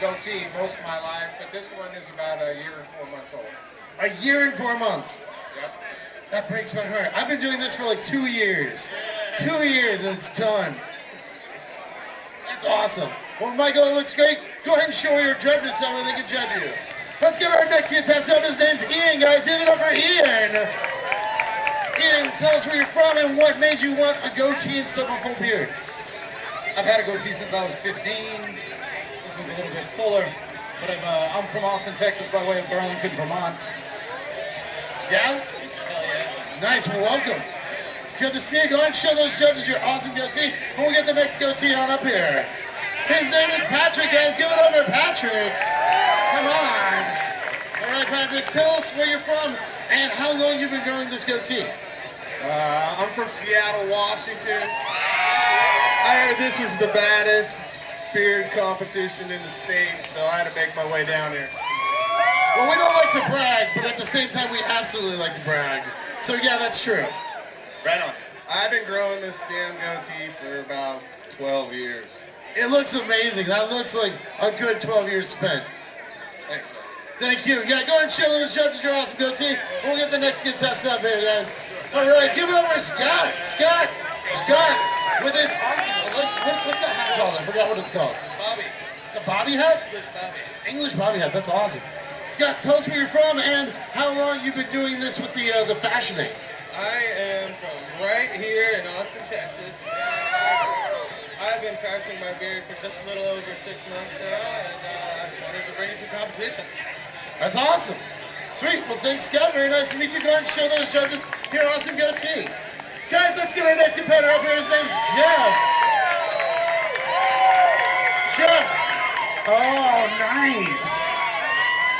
goatee most of my life, but this one is about a year and 4 months old. A year and 4 months. Yep. That breaks my heart. I've been doing this for like 2 years. 2 years and it's done. That's awesome. Well, Michael, it looks great. Go ahead and show your judges so they can judge you. Let's get our next contestant. His name's Ian, guys. Give it up for Ian. Ian, tell us where you're from and what made you want a goatee instead of a full beard. I've had a goatee since I was 15. This was a little bit fuller, but I'm from Austin, Texas, by way of Burlington, Vermont. Yeah? Nice, well, welcome. It's good to see you. Go ahead and show those judges your awesome goatee, and we'll get the next goatee on up here. His name is Patrick, guys. Give it over, Patrick. Come on. All right, Patrick, tell us where you're from and how long you've been growing this goatee. I'm from Seattle, Washington. I heard this was the baddest beard competition in the States, so I had to make my way down here. Well, we don't like to brag, but at the same time, we absolutely like to brag. So yeah, that's true. Right on. I've been growing this damn goatee for about 12 years. It looks amazing. That looks like a good 12 years spent. Thanks, man. Thank you. Yeah, go ahead and show those judges your awesome goatee. We'll get the next contestant up here, guys. All right, give it over to Scott. Scott with his awesome, what's that hat called? I forgot what it's called. Bobby. It's a bobby hat? English Bobby. English bobby hat, that's awesome. Scott, tell us where you're from and how long you've been doing this with the fashioning. I am from right here in Austin, Texas. I've been fashioning my beard for just a little over 6 months now, and I wanted to bring it to competitions. That's awesome. Sweet. Well, thanks, Scott. Very nice to meet you. Go ahead and show those judges your awesome goatee. Guys, let's get our next competitor up here. His name's Jeff. Jeff. Oh, nice.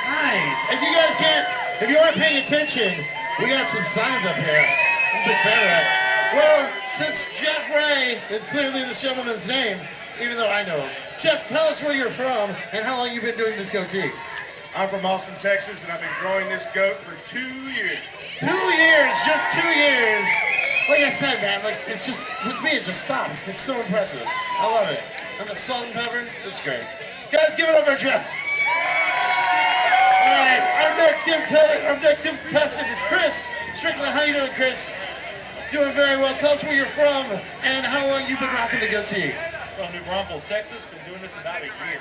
Nice. If you aren't paying attention, we got some signs up here. I'm a big fan of that. Well, since Jeff Ray is clearly this gentleman's name, even though I know him. Jeff, tell us where you're from and how long you've been doing this goatee. I'm from Austin, Texas, and I've been growing this goat for 2 years. 2 years, just 2 years. Like I said, man, like it's just, with me it just stops. It's so impressive. I love it. And the salt and pepper, it's great. Guys, give it up for Jeff. All right, our next contestant is Chris Strickland. How you doing, Chris? Doing very well. Tell us where you're from and how long you've been rocking the goatee. From New Braunfels, Texas. Been doing this about a year.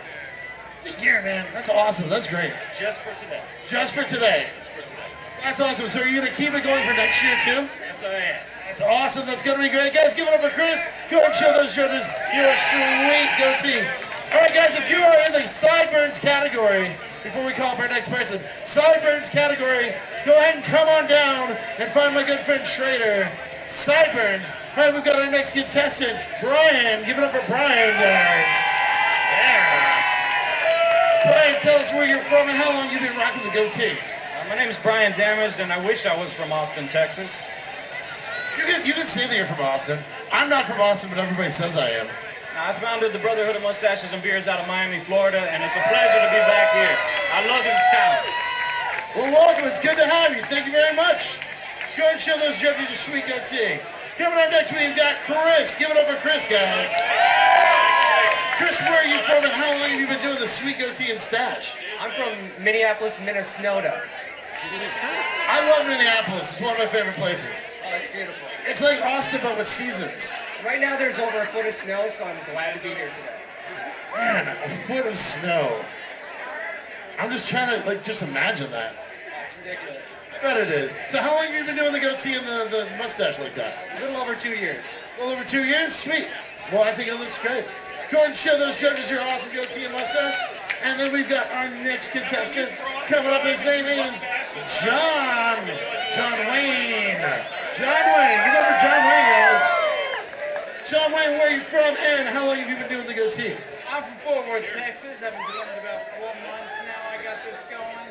It's a year, man. That's awesome. That's great. Just for today. Just for today. Just for today. That's awesome. So are you going to keep it going for next year, too? Yes, I am. That's awesome. That's going to be great. Guys, give it up for Chris. Go ahead and show those judges your sweet goatee. All right, guys, if you are in the sideburns category, before we call up our next person, sideburns category, go ahead and come on down and find my good friend Schrader. Sideburns. All right, we've got our next contestant, Brian. Give it up for Brian, guys. Yeah. Brian, tell us where you're from and how long you've been rocking the goatee. My name is Brian Damaged, and I wish I was from Austin, Texas. You can say that you're from Austin. I'm not from Austin, but everybody says I am. Now, I founded the Brotherhood of Mustaches and Beards out of Miami, Florida, and it's a pleasure to be back here. I love this town. Well, welcome. It's good to have you. Thank you very much. Go ahead and show those judges your sweet goatee. Coming up next, we've got Chris. Give it up for Chris, guys. Chris, where are you from and how long have you been doing the sweet goatee and stash? I'm from Minneapolis, Minnesota. I love Minneapolis. It's one of my favorite places. Oh, it's beautiful. It's like Austin, but with seasons. Right now there's over a foot of snow, so I'm glad to be here today. Man, a foot of snow. I'm just trying to, just imagine that. That's ridiculous. I bet it is. So how long have you been doing the goatee and the mustache like that? A little over 2 years. A little over 2 years? Sweet. Well, I think it looks great. Go ahead and show those judges your awesome goatee and mustache. And then we've got our next contestant coming up. His name is John Wayne. John Wayne. Give it up for John Wayne, guys. John Wayne, where are you from and how long have you been doing the goatee? I'm from Fort Worth, Texas. I've been doing it about 4 months now. I got this going.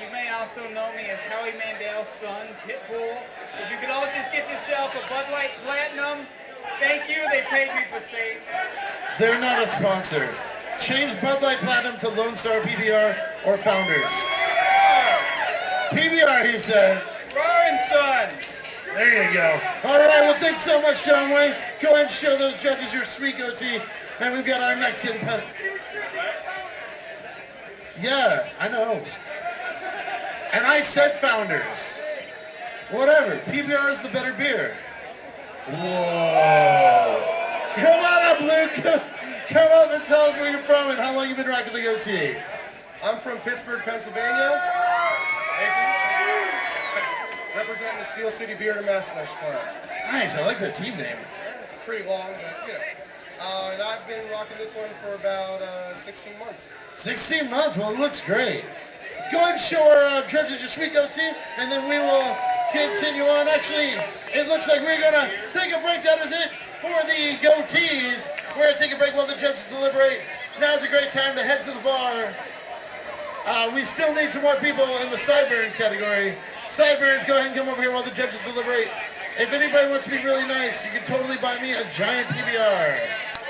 You may also know me as Howie Mandel's son, Pitbull. If you could all just get yourself a Bud Light Platinum, thank you. They paid me for saying. They're not a sponsor. Change Bud Light Platinum to Lone Star PBR or Founders. PBR, he said. Roaring Sons. There you go. All right, well, thanks so much, John Wayne. Go ahead and show those judges your sweet goatee. And we've got our next competitor. Yeah, I know. And I said Founders. Whatever. PBR is the better beer. Whoa. Come on up, Luke. Come up and tell us where you're from and how long you've been rocking the goatee. I'm from Pittsburgh, Pennsylvania. Thank you. Representing the Steel City Beard and Moustache Club. Nice, I like that team name. Pretty long, but you know. And I've been rocking this one for about 16 months. 16 months, well, it looks great. Go ahead and show our judges your sweet goatee, and then we will continue on. Actually, it looks like we're going to take a break. That is it for the goatees. We're going to take a break while the judges deliberate. Now's a great time to head to the bar. We still need some more people in the sideburns category. Sideburns, go ahead and come over here while the judges deliberate. If anybody wants to be really nice, you can totally buy me a giant PBR.